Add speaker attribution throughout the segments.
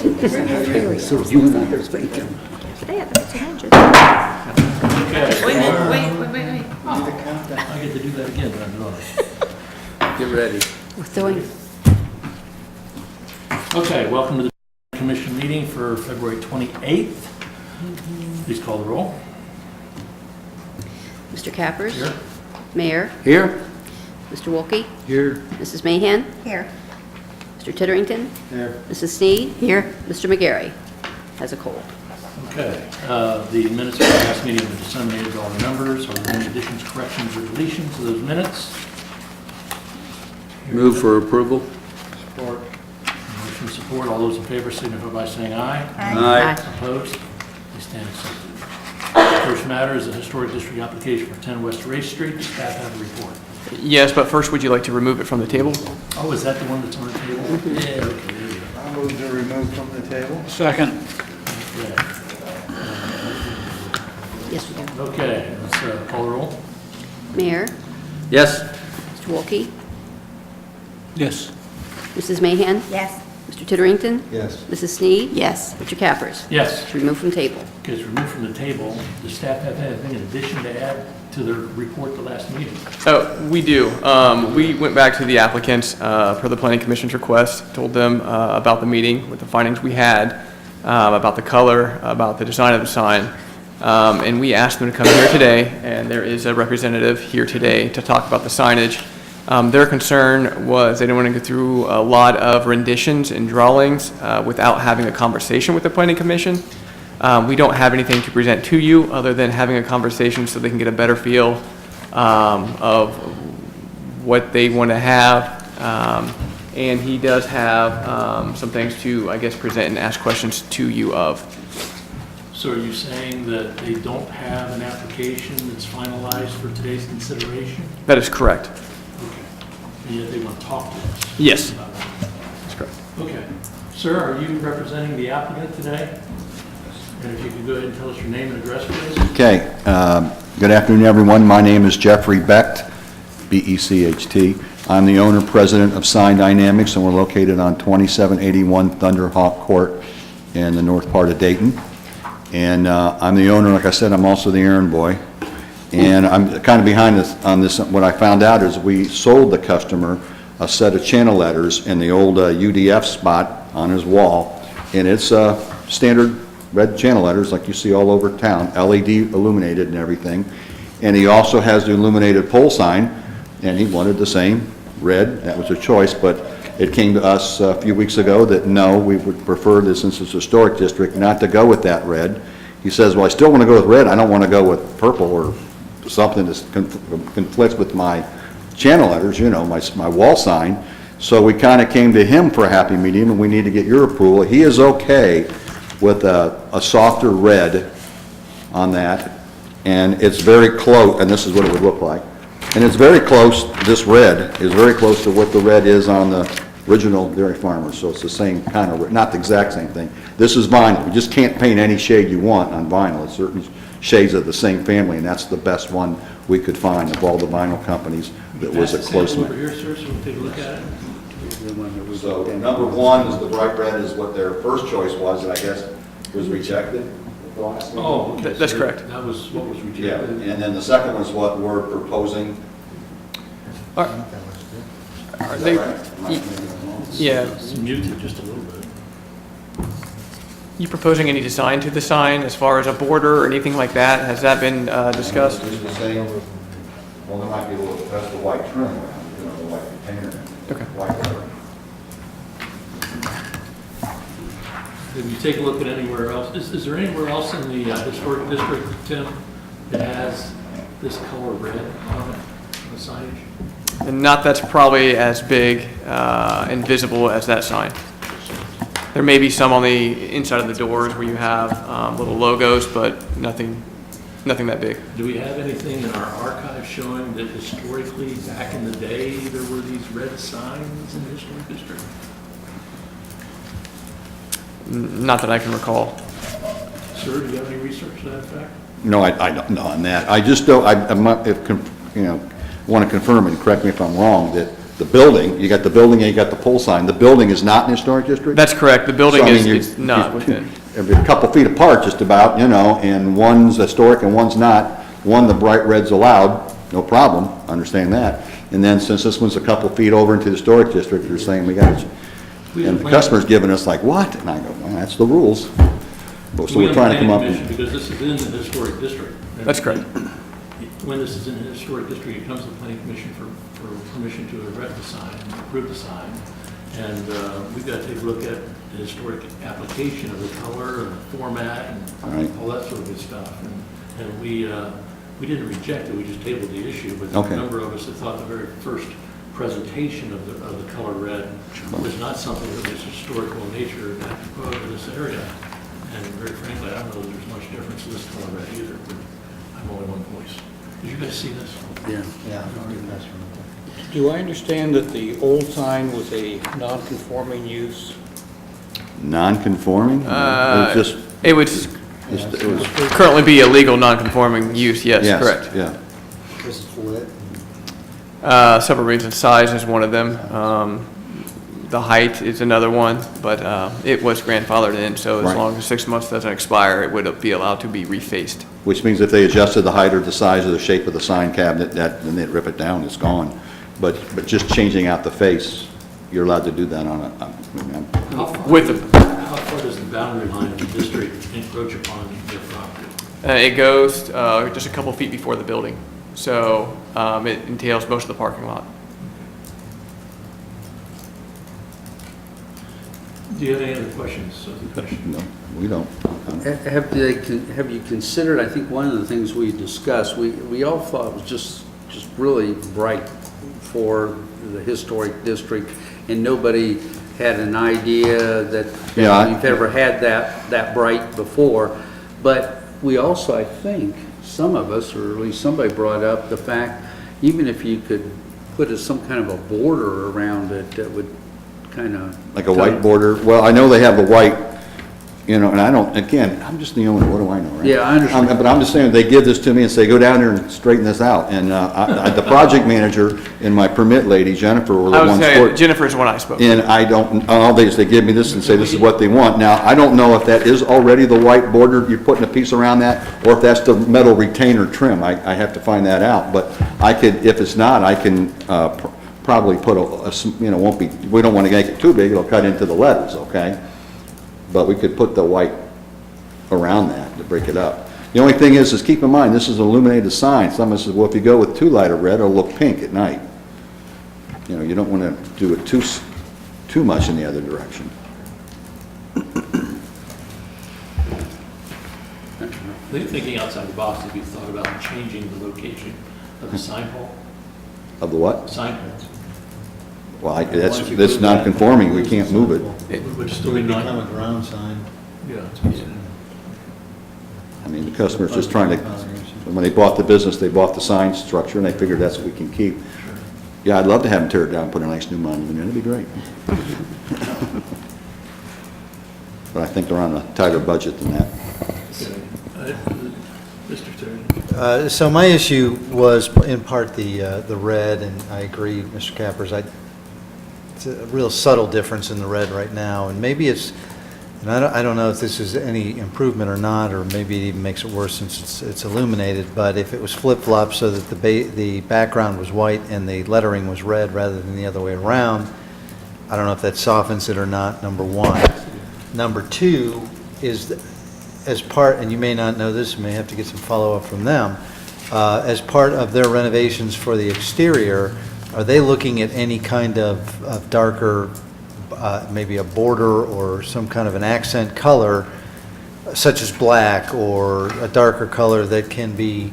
Speaker 1: So you and I are thinking.
Speaker 2: Stay at the 1500.
Speaker 3: Okay.
Speaker 2: Wait.
Speaker 3: I get to do that again, but I'm not.
Speaker 1: Get ready.
Speaker 2: We're throwing,
Speaker 3: Okay, welcome to the commission meeting for February 28th. Please call the roll.
Speaker 2: Mr. Cappers.
Speaker 3: Here.
Speaker 2: Mayor.
Speaker 1: Here?
Speaker 2: Mr. Wolke.
Speaker 1: Here.
Speaker 2: Mrs. Mahan.
Speaker 4: Here.
Speaker 2: Mr. Titterington.
Speaker 1: Here.
Speaker 2: Mrs. Sneed. Here. Mr. McGarry has a cold.
Speaker 3: Okay, the minutes of the last meeting were disseminated to all the members. Are there any additions, corrections, or deletions to those minutes?
Speaker 1: Move for approval.
Speaker 3: Support. Motion support. All those in favor signify by saying aye.
Speaker 1: Aye.
Speaker 3: Opposed? They stand accepted. First matter is a historic district application for 10 West Race Street. Does staff have a report?
Speaker 5: Yes, but first, would you like to remove it from the table?
Speaker 3: Oh, is that the one that's on the table? Yeah, okay, there you go.
Speaker 6: I move to remove from the table.
Speaker 1: Second.
Speaker 3: Yeah.
Speaker 2: Yes, we do.
Speaker 3: Okay, let's call the roll.
Speaker 2: Mayor.
Speaker 1: Yes.
Speaker 2: Mr. Wolke.
Speaker 1: Yes.
Speaker 2: Mrs. Mahan.
Speaker 4: Yes.
Speaker 2: Mr. Titterington.
Speaker 6: Yes.
Speaker 2: Mrs. Sneed. Yes. Mr. Cappers.
Speaker 3: Yes.
Speaker 2: It's removed from table.
Speaker 3: Okay, it's removed from the table. Does staff have anything in addition to add to their report the last meeting?
Speaker 5: Oh, we do. We went back to the applicants per the Planning Commission's request, told them about the meeting with the findings we had, about the color, about the design of the sign, and we asked them to come here today, and there is a representative here today to talk about the signage. Their concern was they didn't want to go through a lot of renditions and drawings without having a conversation with the Planning Commission. We don't have anything to present to you other than having a conversation so they can get a better feel of what they want to have. And he does have some things to, I guess, present and ask questions to you of.
Speaker 3: So are you saying that they don't have an application that's finalized for today's consideration?
Speaker 5: That is correct.
Speaker 3: Okay. And yet they want to talk to us?
Speaker 5: Yes.
Speaker 3: about that.
Speaker 5: That's correct.
Speaker 3: Okay. Sir, are you representing the applicant today? And if you could go ahead and tell us your name and address, please.
Speaker 6: Okay, good afternoon, everyone. My name is Jeffrey Becht, B-E-C-H-T. I'm the owner, president of Sign Dynamics, and we're located on 2781 Thunderhawk Court in the north part of Dayton. And I'm the owner, like I said, I'm also the errand boy. And I'm kind of behind this on this. What I found out is we sold the customer a set of channel letters in the old UDF spot on his wall, and it's standard red channel letters like you see all over town, LED illuminated and everything. And he also has the illuminated pole sign, and he wanted the same red. That was a choice, but it came to us a few weeks ago that no, we would prefer this, since it's a historic district, not to go with that red. He says, well, I still want to go with red. I don't want to go with purple or something that conflicts with my channel letters, you know, my wall sign. So we kind of came to him for a happy medium, and we need to get your approval. He is okay with a softer red on that, and it's very close, and this is what it would look like. And it's very close, this red is very close to what the red is on the original Dairy Farmer, so it's the same kind of, not the exact same thing. This is vinyl. You just can't paint any shade you want on vinyl. It's certain shades of the same family, and that's the best one we could find of all the vinyl companies that was a close
Speaker 3: Over
Speaker 6: one.
Speaker 3: here, sir, so we'll take a look at it.
Speaker 6: So number one is the bright red is what their first choice was, and I guess was rejected.
Speaker 3: Oh, okay.
Speaker 5: That's
Speaker 3: so
Speaker 5: correct.
Speaker 3: That was what was
Speaker 6: Yeah,
Speaker 3: rejected.
Speaker 6: and then the second one is what we're proposing.
Speaker 5: Are
Speaker 6: Is
Speaker 5: they,
Speaker 6: that right? Am I making that wrong?
Speaker 5: yeah,
Speaker 3: It's muted just a little bit.
Speaker 5: you proposing any design to the sign as far as a border or anything like that? Has that been discussed?
Speaker 6: Just the same, well, there might be a little, that's the white trim around, you know, the white container.
Speaker 5: Okay.
Speaker 6: White cover.
Speaker 3: Did you take a look at anywhere else? Is there anywhere else in the historic district, Tim, that has this color red on it, on the signage?
Speaker 5: And not that's probably as big and visible as that sign. There may be some on the inside of the doors where you have little logos, but nothing that big.
Speaker 3: Do we have anything in our archive showing that historically, back in the day, there were these red signs in the historic district?
Speaker 5: Not that I can recall.
Speaker 3: Sir, do you have any research to that effect?
Speaker 6: No, I don't know on that. I just don't, I'm not, if, you know, want to confirm and correct me if I'm wrong, that the building, you got the building and you got the pole sign. The building is not in the historic district?
Speaker 5: That's correct. The building
Speaker 6: So, I mean,
Speaker 5: is
Speaker 6: you're-
Speaker 5: is not within.
Speaker 6: Every couple feet apart, just about, you know, and one's historic and one's not. One, the bright red's allowed, no problem, understand that. And then since this one's a couple feet over into the historic district, you're saying we got to, and the customer's giving us like, what? And I go, well, that's the rules. So we're trying to come up.
Speaker 3: Because this is in the historic district.
Speaker 5: That's correct.
Speaker 3: When this is in the historic district, it comes to the planning commission for permission to erect the sign, approve the sign. And we've got to take a look at the historic application of the color and the format
Speaker 6: Right.
Speaker 3: and all that sort of good stuff. And we didn't reject it, we just tabled the issue. But
Speaker 6: Okay.
Speaker 3: a number of us that thought the very first presentation of the color red was not something that was historical in nature and apropos to this area. And very frankly, I don't know that there's much difference to this color red either, but I'm only one voice. Did you guys see this?
Speaker 1: Yeah.
Speaker 4: Yeah.
Speaker 1: Do I understand that the old sign was a non-conforming use?
Speaker 6: Non-conforming? It was just,
Speaker 5: It would
Speaker 6: it was,
Speaker 5: currently be a legal non-conforming use, yes,
Speaker 6: yes,
Speaker 5: correct.
Speaker 6: yeah.
Speaker 4: This is lit.
Speaker 5: Several reasons. Size is one of them. The height is another one, but it was grandfathered in, so as
Speaker 6: Right.
Speaker 5: long as 6 months doesn't expire, it would be allowed to be refaced.
Speaker 6: Which means if they adjusted the height or the size or the shape of the sign cabinet, then they'd rip it down, it's gone. But just changing out the face, you're allowed to do that on a,
Speaker 3: How far-
Speaker 5: With the,
Speaker 3: How far does the boundary line of the district encroach upon your property?
Speaker 5: it goes just a couple feet before the building, so it entails most of the parking lot.
Speaker 3: Do you have any other questions of the commission?
Speaker 6: no, we don't.
Speaker 1: Have you considered, I think one of the things we discussed, we all thought was just really bright for the historic district, and nobody had an idea that
Speaker 6: Yeah,
Speaker 1: we've ever had that bright before. But we also, I think, some of us, or at least somebody brought up the fact, even if you could put some kind of a border around it, that would kind of...
Speaker 6: Like a white border, well, I know they have a white, you know, and I don't, again, I'm just the owner, what do I know, right?
Speaker 1: Yeah, I understand.
Speaker 6: But I'm just saying, they give this to me and say, go down there and straighten this out. And the project manager and my permit lady, Jennifer, were the
Speaker 5: I would
Speaker 6: ones
Speaker 5: say
Speaker 6: for it.
Speaker 5: Jennifer's the one I spoke to.
Speaker 6: And I don't, all they give me this and say this is what they want. Now, I don't know if that is already the white border, you're putting a piece around that, or if that's the metal retainer trim. I have to find that out. But I could, if it's not, I can probably put you know, won't be, we don't want to make it too big, it'll cut into the letters, okay? But we could put the white around that to break it up. The only thing is keep in mind, this is an illuminated sign. Someone says, well, if you go with too light of red, it'll look pink at night. You know, you don't want to do it too much in the other direction.
Speaker 3: Thinking outside the box, have you thought about changing the location of the sign pole?
Speaker 6: Of the what?
Speaker 3: Sign pole?
Speaker 6: Well, that's not conforming, we can't move it.
Speaker 3: Would
Speaker 4: It
Speaker 3: still be
Speaker 4: would become
Speaker 3: non...
Speaker 4: a ground sign.
Speaker 3: Yeah.
Speaker 6: I mean, the customer's just trying to, when they bought the business, they bought the sign structure, and they figured that's what we can keep. Yeah, I'd love to have them tear it down and put a nice new monument in, it'd be great. But I think they're on a tighter budget than that.
Speaker 3: Mr. Terry?
Speaker 4: So my issue was in part the red, and I agree, Mr. Cappers, it's a real subtle difference in the red right now, and maybe it's, and I don't know if this is any improvement or not, or maybe it even makes it worse since it's illuminated, but if it was flip-flopped so that the background was white and the lettering was red rather than the other way around, I don't know if that softens it or not, number one. Number two is, as part, and you may not know this, you may have to get some follow-up from them, as part of their renovations for the exterior, are they looking at any kind of darker, maybe a border or some kind of an accent color, such as black or a darker color that can be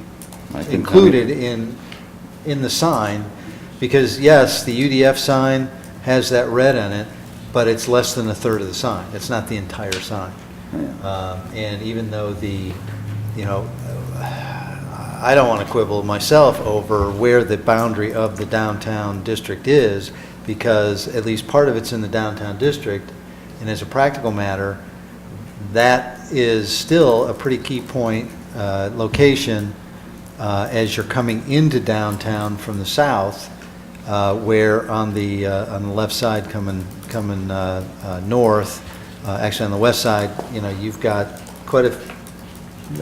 Speaker 4: included in the sign? Because yes, the UDF sign has that red in it, but it's less than a third of the sign. It's not the entire sign. And even though I don't want to quibble myself over where the boundary of the downtown district is, because at least part of it's in the downtown district, and as a practical matter, that is still a pretty key point location as you're coming into downtown from the south. where on the left side coming north, actually on the west side, you've got quite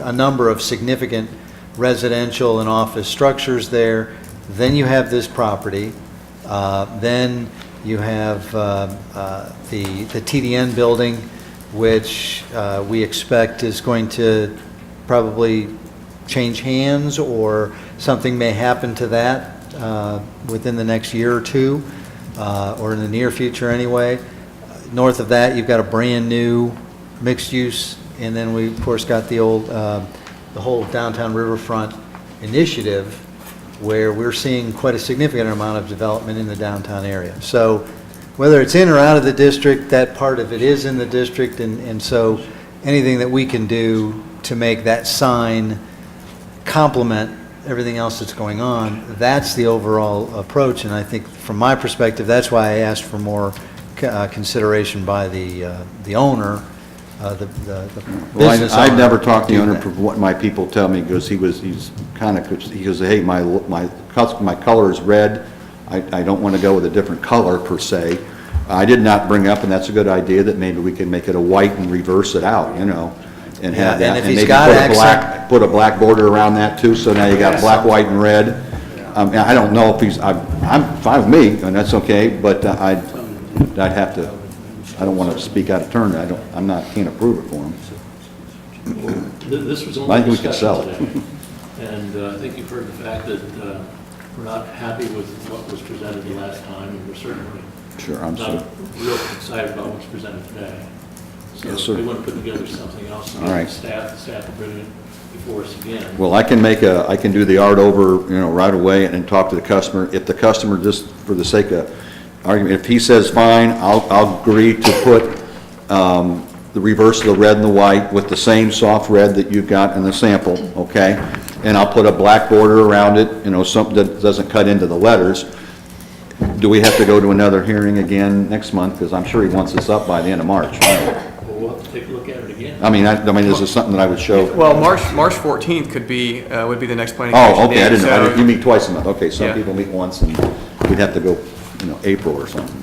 Speaker 4: a number of significant residential and office structures there. Then you have this property. Then you have the TDN building, which we expect is going to probably change hands, or something may happen to that within the next year or two, or in the near future anyway. North of that, you've got a brand-new mixed use, and then we, of course, got the whole downtown riverfront initiative, where we're seeing quite a significant amount of development in the downtown area. So whether it's in or out of the district, that part of it is in the district, and so anything that we can do to make that sign complement everything else that's going on, that's the overall approach. And I think from my perspective, that's why I asked for more consideration by the owner, the
Speaker 6: Well,
Speaker 4: business
Speaker 6: I've
Speaker 4: owner
Speaker 6: never talked to the
Speaker 4: do
Speaker 6: owner,
Speaker 4: that.
Speaker 6: from what my people tell me, because he goes, hey, my color is red, I don't want to go with a different color per se. I did not bring up, and that's a good idea, that maybe we can make it a white and reverse it out, and
Speaker 4: Yeah,
Speaker 6: have that.
Speaker 4: and if he's
Speaker 6: maybe
Speaker 4: got
Speaker 6: put a
Speaker 4: accent-
Speaker 6: put a black border around that too, so now you got black, white, and red. I don't know if I'm fine with me, and that's okay, but I'd have to, I don't want to speak out of turn, can't approve it for him.
Speaker 3: This was
Speaker 6: I
Speaker 3: only
Speaker 6: think we could sell
Speaker 3: discussion
Speaker 6: it.
Speaker 3: today. And I think you've heard the fact that we're not happy with what was presented the last time, and we're certainly
Speaker 6: Sure, I'm
Speaker 3: not
Speaker 6: sorry.
Speaker 3: real excited about what's presented today.
Speaker 6: Yes,
Speaker 3: So
Speaker 6: sir.
Speaker 3: we want to put together something else.
Speaker 6: All right.
Speaker 3: The staff will bring it before us again.
Speaker 6: Well, I can do the art over, right away and talk to the customer. If the customer, just for the sake of argument, if he says fine, I'll agree to put the reverse of the red and the white with the same soft red that you've got in the sample, okay? And I'll put a black border around it, something that doesn't cut into the letters. Do we have to go to another hearing again next month? Because I'm sure he wants this up by the end of March.
Speaker 3: Well, we'll have to take a look at it again.
Speaker 6: I mean, this is something that I would show.
Speaker 5: Well, March 14th would be the next planning
Speaker 6: Oh,
Speaker 5: commission
Speaker 6: okay, I
Speaker 5: meeting,
Speaker 6: didn't,
Speaker 5: so-
Speaker 6: you meet twice a month, okay, some
Speaker 5: Yeah.
Speaker 6: people meet once, and we'd have to go, April or something.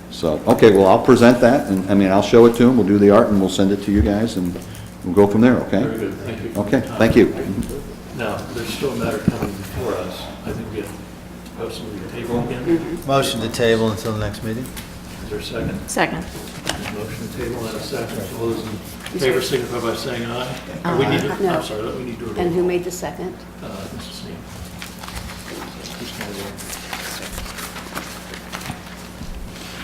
Speaker 6: So, okay, well, I'll present that, and, I'll show it to him, we'll do the art, and we'll send it to you guys, and we'll go from there,
Speaker 3: Very
Speaker 6: okay?
Speaker 3: good, thank you. for
Speaker 6: Okay,
Speaker 3: your time.
Speaker 6: thank you.
Speaker 3: Now, there's still a matter coming before us. I think we have to post some of the table again.
Speaker 4: Motion to table until the next meeting?
Speaker 3: Is there a second?
Speaker 2: Second.
Speaker 3: Motion to table and a second. All those in favor signify by saying aye. Or we need to,
Speaker 2: No.
Speaker 3: I'm sorry, we need to do a roll
Speaker 2: And who
Speaker 3: call.
Speaker 2: made the second?
Speaker 3: Mrs. Snee. Who's going to go?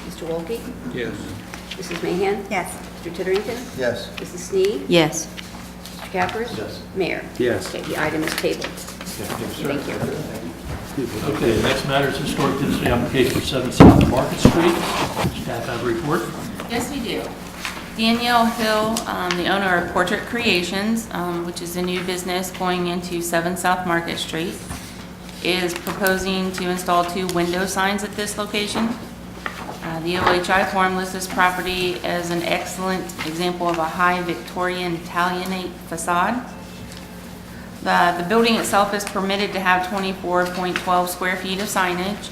Speaker 2: Mr. Wolke?
Speaker 1: Yes.
Speaker 2: Mrs. Mahan?
Speaker 7: Yes.
Speaker 2: Mr. Titterington?
Speaker 4: Yes.
Speaker 2: Mrs. Snee?
Speaker 7: Yes.
Speaker 2: Mr. Cappers?
Speaker 3: Yes.
Speaker 2: Mayor?
Speaker 1: Yes.
Speaker 2: Okay, the item is tabled.
Speaker 3: Thank
Speaker 2: Thank you.
Speaker 3: Okay, the next matter is historic density application for 7 South Market Street. Staff have a report.
Speaker 8: Yes, we do. Danielle Hill, the owner of Portrait Creations, which is a new business going into 7 South Market Street, is proposing to install 2 window signs at this location. The OHI form lists this property as an excellent example of a high Victorian Italianate facade. The building itself is permitted to have 24.12 square feet of signage.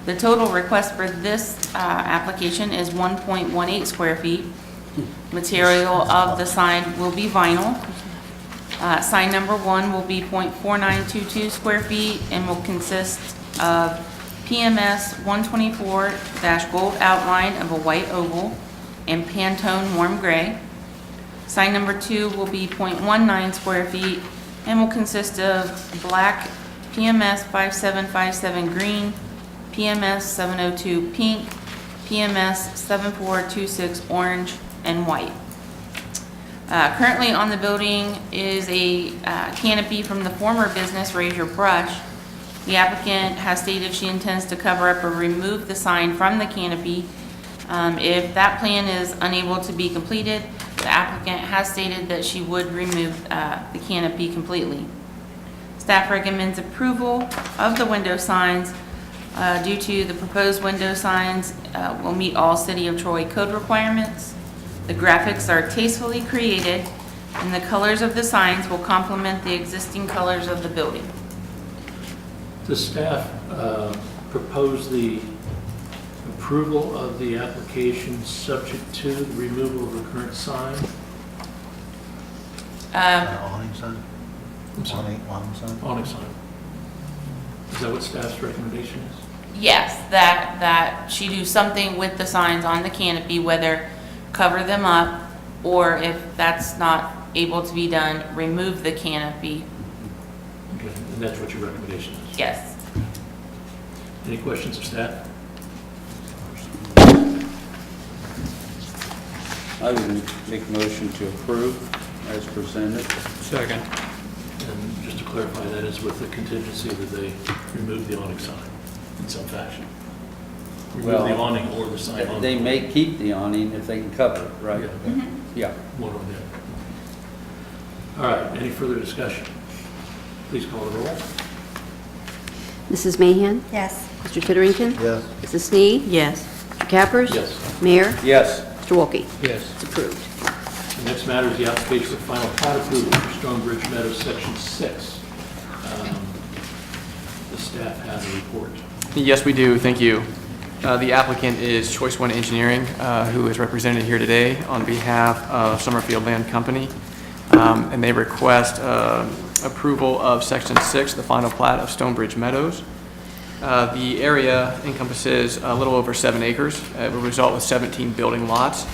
Speaker 8: The total request for this application is 1.18 square feet. Material of the sign will be vinyl. Sign number 1 will be 0.4922 square feet and will consist of PMS 124-gold outline of a white oval and Pantone warm gray. Sign number 2 will be 0.19 square feet and will consist of black PMS 5757 green, PMS 702 pink, PMS 7426 orange, and white. Currently on the building is a canopy from the former business Raise Your Brush. The applicant has stated she intends to cover up or remove the sign from the canopy. If that plan is unable to be completed, the applicant has stated that she would remove the canopy completely. Staff recommends approval of the window signs due to the proposed window signs will meet all City of Troy code requirements. The graphics are tastefully created, and the colors of the signs will complement the existing colors of the building.
Speaker 3: The staff propose the approval of the application subject to the removal of the current sign.
Speaker 4: Awning sign?
Speaker 3: I'm sorry,
Speaker 4: Awning sign?
Speaker 3: awning sign. Is that what staff's recommendation is?
Speaker 8: Yes, that she do something with the signs on the canopy, whether cover them up, or if that's not able to be done, remove the canopy.
Speaker 3: Okay, and that's what your recommendation is?
Speaker 8: Yes.
Speaker 3: Any questions of staff?
Speaker 1: I would make a motion to approve as presented.
Speaker 5: Second.
Speaker 3: And just to clarify, that is with the contingency that they remove the awning sign in some fashion. Remove
Speaker 1: Well,
Speaker 3: the awning or the sign on.
Speaker 1: They may keep the awning if they can cover it, right?
Speaker 3: Yeah,
Speaker 1: Yeah.
Speaker 3: one or the other. All right, any further discussion? Please call the roll.
Speaker 2: Mrs. Mahan?
Speaker 7: Yes.
Speaker 2: Mr. Titterington?
Speaker 4: Yes.
Speaker 2: Mrs. Sneed?
Speaker 7: Yes.
Speaker 2: Mr. Cappers?
Speaker 3: Yes.
Speaker 2: Mayor?
Speaker 1: Yes.
Speaker 2: Mr. Wolke?
Speaker 3: Yes.
Speaker 2: It's approved.
Speaker 3: The next matter is the application for final plat approval for Stonebridge Meadows, Section 6. The staff has a report.
Speaker 5: Yes, we do. Thank you. The applicant is Choice One Engineering, who is represented here today on behalf of Summerfield Land Company. And they request approval of Section 6, the final plat of Stonebridge Meadows. The area encompasses a little over 7 acres. It will result with 17 building lots.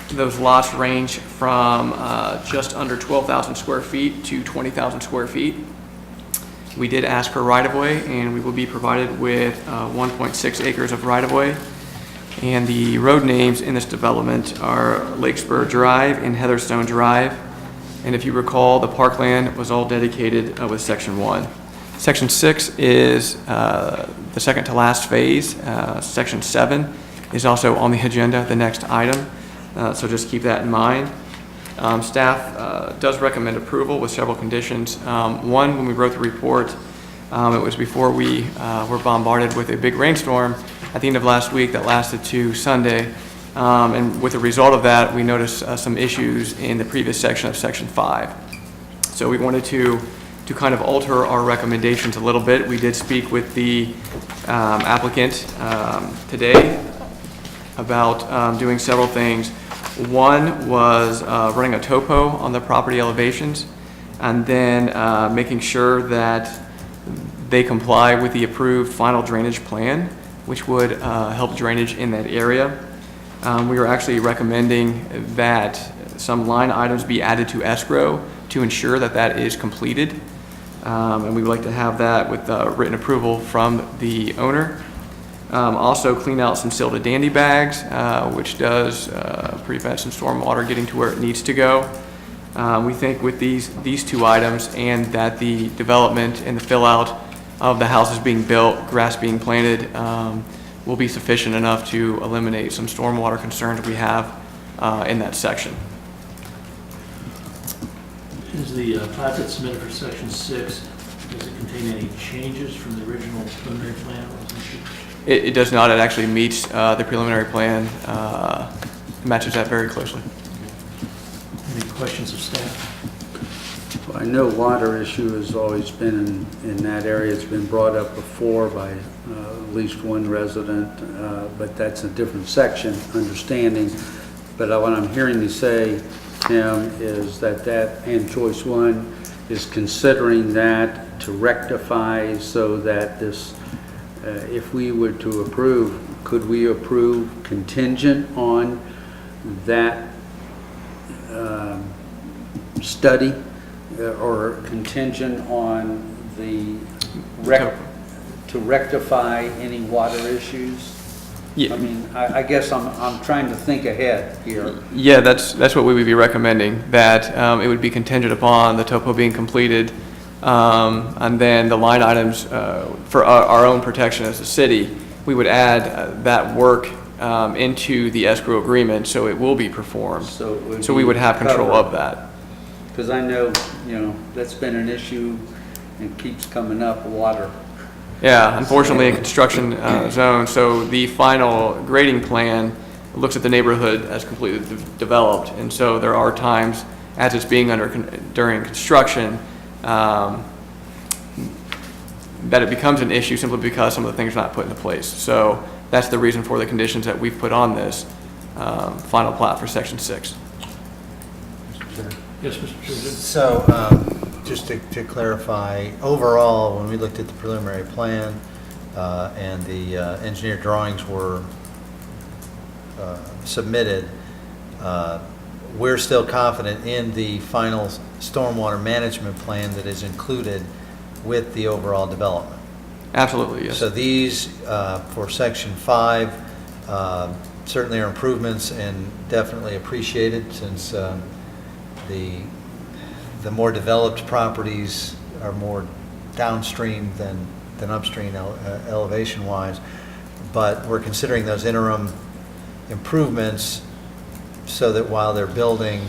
Speaker 5: Those lots range from just under 12,000 square feet to 20,000 square feet. We did ask for right-of-way, and we will be provided with 1.6 acres of right-of-way. And the road names in this development are Lakespur Drive and Heatherstone Drive. And if you recall, the parkland was all dedicated with Section 1. Section 6 is the second to last phase. Section 7 is also on the agenda, the next item. So just keep that in mind. Staff does recommend approval with several conditions. One, when we wrote the report, it was before we were bombarded with a big rainstorm at the end of last week that lasted to Sunday. And with the result of that, we noticed some issues in the previous section of Section 5. So we wanted to kind of alter our recommendations a little bit. We did speak with the applicant today about doing several things. One was running a topo on the property elevations, and then making sure that they comply with the approved final drainage plan, which would help drainage in that area. We are actually recommending that some line items be added to escrow to ensure that that is completed. And we would like to have that with written approval from the owner. Also clean out some silted dandy bags, which does prevent some stormwater getting to where it needs to go. We think with these two items, and that the development and the fill out of the houses being built, grass being planted, will be sufficient enough to eliminate some stormwater concerns we have in that section.
Speaker 3: Is the plat that's submitted for Section 6, does it contain any changes from the original preliminary plan?
Speaker 5: It does not. It actually meets the preliminary plan, matches that very closely.
Speaker 3: Any questions of staff?
Speaker 1: Well, I know water issue has always been in that area. It's been brought up before by at least one resident, but that's a different section, understanding. But what I'm hearing you say, Tim, is that and Choice One is considering that to rectify so that this, if we were to approve, could we approve contingent on that study, or contingent on the to rectify any water issues?
Speaker 5: Yeah.
Speaker 1: I mean, I guess I'm trying to think ahead here.
Speaker 5: Yeah, that's what we would be recommending, that it would be contingent upon the topo being completed, and then the line items for our own protection as a city, we would add that work into the escrow agreement, so it will be performed.
Speaker 1: So it would
Speaker 5: So we would
Speaker 1: be
Speaker 5: have control
Speaker 1: covered.
Speaker 5: of that.
Speaker 1: Because I know, that's been an issue and keeps coming up, water.
Speaker 5: Yeah, unfortunately, a construction zone, so the final grading plan looks at the neighborhood as completely developed, and so there are times, as it's being during construction, that it becomes an issue simply because some of the things are not put into place. So that's the reason for the conditions that we've put on this final plat for Section 6.
Speaker 3: Yes, Mr. Chairman.
Speaker 4: So, just to clarify, overall, when we looked at the preliminary plan and the engineer drawings were submitted, we're still confident in the final stormwater management plan that is included with the overall development.
Speaker 5: Absolutely, yes.
Speaker 4: So these, for Section 5, certainly are improvements and definitely appreciated, since the more developed properties are more downstream than upstream elevation-wise. But we're considering those interim improvements so that while they're building,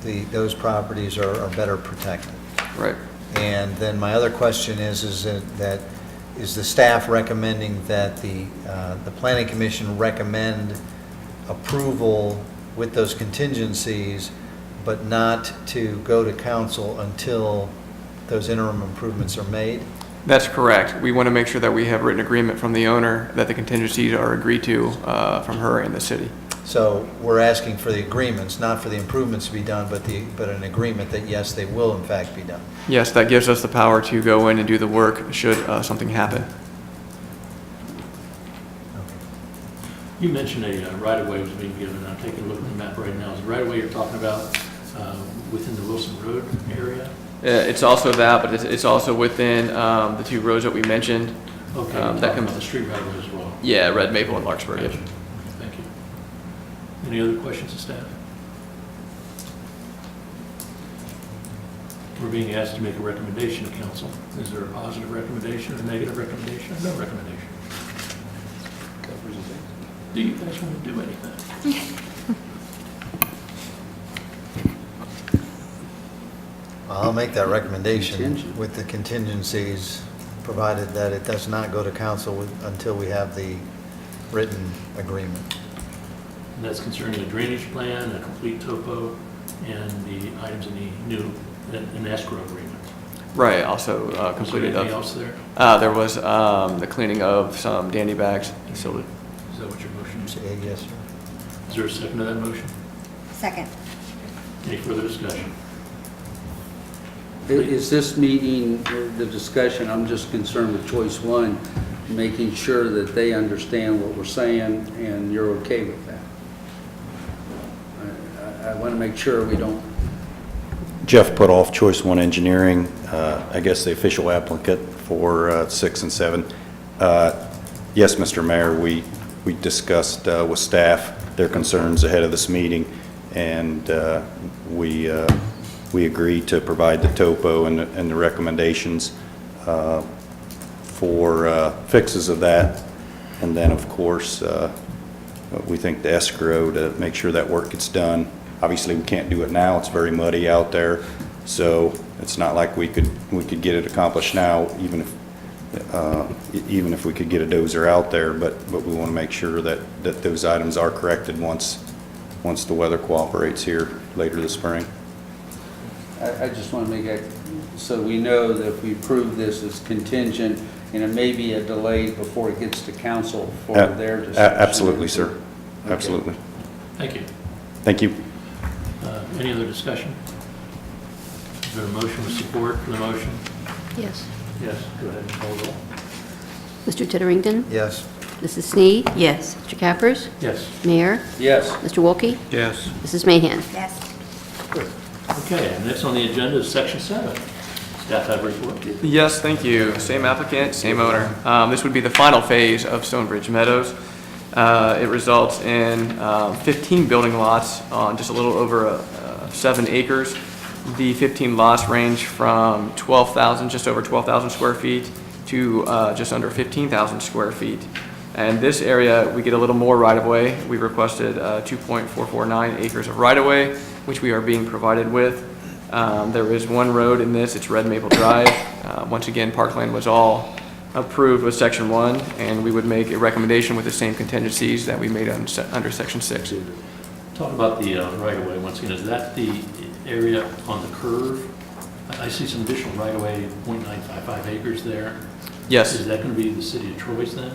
Speaker 4: those properties are better protected.
Speaker 5: Right.
Speaker 4: And then my other question is the staff recommending that the planning commission recommend approval with those contingencies, but not to go to council until those interim improvements are made?
Speaker 5: That's correct. We want to make sure that we have written agreement from the owner that the contingencies are agreed to from her and the city.
Speaker 4: So we're asking for the agreements, not for the improvements to be done, but an agreement that, yes, they will in fact be done.
Speaker 5: Yes, that gives us the power to go in and do the work should something happen.
Speaker 3: You mentioned a right-of-way was being given. I'm taking a look at the map right now. Is the right-of-way you're talking about within the Wilson Road area?
Speaker 5: It's also that, but it's also within the two roads that we mentioned.
Speaker 3: Okay,
Speaker 5: that
Speaker 3: that
Speaker 5: comes-
Speaker 3: comes the street right-of-way as well.
Speaker 5: Yeah, Red Maple and Larkspur.
Speaker 3: Gotcha. Thank you. Any other questions of staff? We're being asked to make a recommendation to council. Is there a positive recommendation, or a negative recommendation, or no recommendation? Do you guys want to do anything?
Speaker 4: I'll make that recommendation
Speaker 1: Contingent.
Speaker 4: with the contingencies, provided that it does not go to council until we have the written agreement.
Speaker 3: And that's concerning the drainage plan, a complete topo, and the items in the new, an escrow agreement.
Speaker 5: Right, also
Speaker 3: Was there
Speaker 5: completed
Speaker 3: anything
Speaker 5: of.
Speaker 3: else there?
Speaker 5: There was the cleaning of some dandy bags. So
Speaker 3: Is that what your motion is?
Speaker 4: Say yes, sir.
Speaker 3: Is there a second to that motion?
Speaker 2: Second.
Speaker 3: Any further discussion?
Speaker 1: Is this meeting, the discussion, I'm just concerned with choice one, making sure that they understand what we're saying and you're okay with that. I want to make sure we don't,
Speaker 6: Jeff put off Choice One Engineering, I guess the official applicant for 6 and 7. Yes, Mr. Mayor, we discussed with staff their concerns ahead of this meeting, and we agreed to provide the topo and the recommendations for fixes of that. And then, of course, we think the escrow to make sure that work gets done. Obviously, we can't do it now. It's very muddy out there, so it's not like we could get it accomplished now, even if we could get a dozer out there. But we want to make sure that those items are corrected once the weather cooperates here later this spring.
Speaker 1: I just want to make it, so we know that if we approve this as contingent, and it may be a delay before it gets to council for their decision.
Speaker 6: Absolutely, sir.
Speaker 1: Okay.
Speaker 6: Absolutely.
Speaker 3: Thank you.
Speaker 6: Thank you.
Speaker 3: Any other discussion? Is there a motion with support for the motion?
Speaker 2: Yes.
Speaker 3: Yes, go ahead and call the roll.
Speaker 2: Mr. Titterington?
Speaker 4: Yes.
Speaker 2: Mrs. Snead? Yes. Mr. Cappers?
Speaker 3: Yes.
Speaker 2: Mayor?
Speaker 1: Yes.
Speaker 2: Mr. Wolke?
Speaker 6: Yes.
Speaker 2: Mrs. Mahan?
Speaker 7: Yes.
Speaker 3: Okay, and next on the agenda is section 7. Staff have a report.
Speaker 5: yes, thank you. Same applicant, same owner. This would be the final phase of Stonebridge Meadows. It results in 15 building lots on just a little over 7 acres. The 15 lots range from just over 12,000 square feet to just under 15,000 square feet. And this area, we get a little more right-of-way. We requested 2.449 acres of right-of-way, which we are being provided with. There is one road in this, it's Red Maple Drive. Once again, Parkland was all approved with Section 1, and we would make a recommendation with the same contingencies that we made under Section 6.
Speaker 3: Talk about the right-of-way once again. Is that the area on the curve I see some additional right-of-way, .955 acres there.
Speaker 5: Yes.
Speaker 3: Is that going to be the city of Troy's then?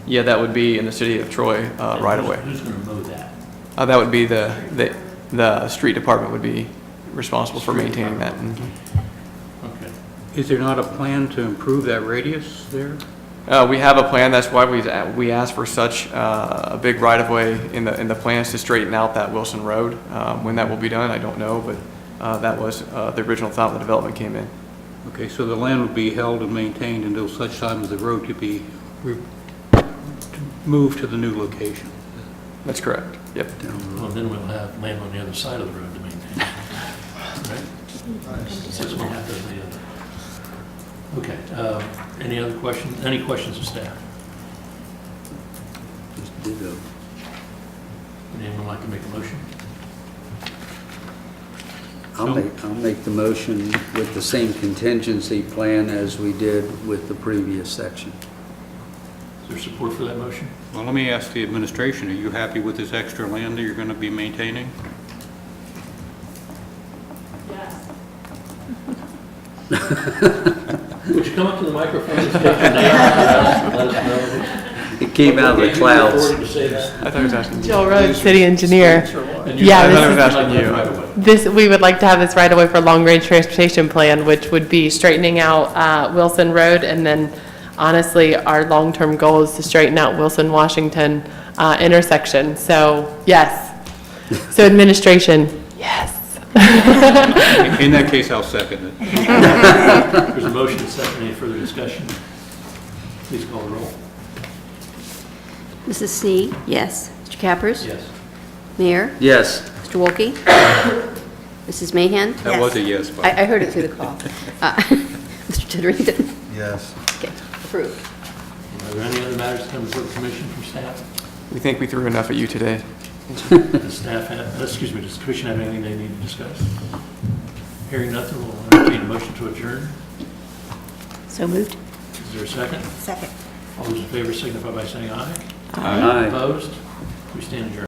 Speaker 5: Yeah, that would be in the city of Troy right away.
Speaker 3: Who's going to mow that?
Speaker 5: That would be the street department would be responsible for maintaining that. Mhm.
Speaker 3: Okay.
Speaker 1: Is there not a plan to improve that radius there?
Speaker 5: We have a plan, that's why we asked for such a big right-of-way in the plans to straighten out that Wilson Road. When that will be done, I don't know, but that was the original thought when the development came in.
Speaker 1: Okay, so the land would be held and maintained until such time as the road could be moved to the new location.
Speaker 5: That's correct, yep.
Speaker 3: Well, then we'll have land on the other side of the road to maintain. Right? Since one half does the other. Okay, any other questions? Any questions of staff?
Speaker 1: Just ditto.
Speaker 3: Would anyone like to make a motion?
Speaker 1: I'll make the motion with the same contingency plan as we did with the previous section.
Speaker 3: Is there support for that motion?
Speaker 7: Well, let me ask the administration, are you happy with this extra land that you're going to be maintaining?
Speaker 3: Would you come up to the microphone and state your name? Let us know.
Speaker 1: It came out of the
Speaker 3: Gave you
Speaker 1: clouds.
Speaker 3: authority to say that?
Speaker 5: I thought he was asking you.
Speaker 9: Joel Rhodes, city engineer.
Speaker 3: And you-
Speaker 9: Yeah,
Speaker 5: I
Speaker 9: this
Speaker 5: thought I was
Speaker 9: is-
Speaker 5: asking you.
Speaker 3: Right away.
Speaker 9: We would like to have this right away for long-range transportation plan, which would be straightening out Wilson Road, and then honestly, our long-term goal is to straighten out Wilson-Washington intersection. So, yes. So administration, yes.
Speaker 7: In that case, I'll second it.
Speaker 3: There's a motion to second. Any further discussion? Please call the roll.
Speaker 2: Mrs. Snead? Yes. Mr. Cappers?
Speaker 3: Yes.
Speaker 2: Mayor?
Speaker 1: Yes.
Speaker 2: Mr. Wolke? Mrs. Mahan?
Speaker 7: That was a yes vote.
Speaker 2: I heard it through the call. Mr. Titterington?
Speaker 4: Yes.
Speaker 2: Okay, approved.
Speaker 3: Are there any other matters to come before the commission from staff?
Speaker 5: We think we threw enough at you today.
Speaker 3: Does staff have, excuse me, does the commission have anything they need to discuss? Hearing nothing, we'll entertain a motion to adjourn.
Speaker 2: So moved.
Speaker 3: Is there a second?
Speaker 2: Second.
Speaker 3: All those in favor signify by saying aye.
Speaker 1: Aye.
Speaker 3: Opposed? We stand adjourned.